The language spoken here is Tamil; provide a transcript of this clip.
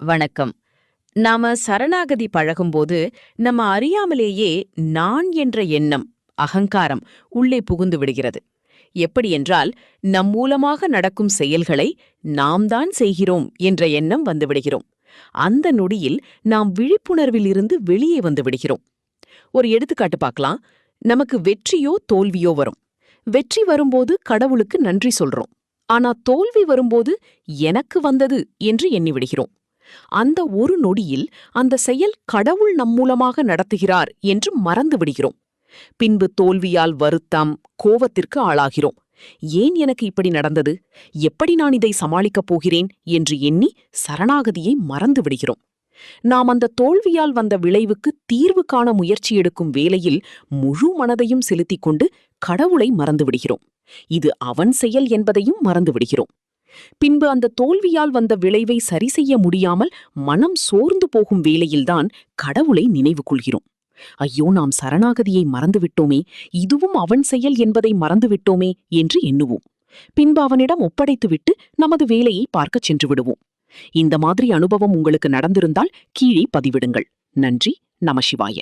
வணக்கம். நாம சரணாகதி பழகும்போது நம்ம அறியாமலேயே நான் என்ற எண்ணம், அகங்காரம் உள்ளே புகுந்து விடுகிறது. எப்படி என்றால், நம் மூலமாக நடக்கும் செயல்களை நாம் தான் செய்கிறோம் என்ற எண்ணம் வந்து விடுகிறோம். அந்த நொடியில் நாம் விழிப்புணர்வில் இருந்து வெளியே வந்து விடுகிறோம். ஒரு எடுத்துக்காட்டு பார்க்கலாம். நமக்கு வெற்றியோ தோல்வியோ வரும். வெற்றி வரும்போது கடவுளுக்கு நன்றி சொல்றோம். ஆனா தோல்வி வரும்போது எனக்கு வந்தது என்று எண்ணி விடுகிறோம். அந்த ஒரு நொடியில் அந்த செயல் கடவுள் நம் மூலமாக நடத்துகிறார் என்று மறந்து விடுகிறோம். பின்பு தோல்வியால் வருத்தம், கோவத்திற்கு ஆளாகிறோம். ஏன் எனக்கு இப்படி நடந்தது, எப்படி நான் இதை சமாளிக்கப் போகிறேன் என்று எண்ணி சரணாகதியை மறந்து விடுகிறோம். நாம் அந்த தோல்வியால் வந்த விளைவுக்கு தீர்வு காண முயற்சி எடுக்கும் வேளையில் முழு மனதையும் செலுத்திக் கொண்டு கடவுளை மறந்து விடுகிறோம். இது அவன் செயல் என்பதையும் மறந்து விடுகிறோம். பின்பு அந்த தோல்வியால் வந்த விளைவை சரி செய்ய முடியாமல் மனம் சோர்ந்து போகும் வேளையில்தான் கடவுளை நினைவு கொள்கிறோம். ஐயோ, நாம் சரணாகதியை மறந்துவிட்டோமே, இதுவும் அவன் செயல் என்பதை மறந்துவிட்டோமே என்று எண்ணுவோம். பின்பு அவனிடம் ஒப்படைத்துவிட்டு நமது வேலையை பார்க்கச் சென்று விடுவோம். இந்த மாதிரி அனுபவம் உங்களுக்கு நடந்திருந்தால் கீழே பதிவிடுங்கள். நன்றி. நம சிவாய.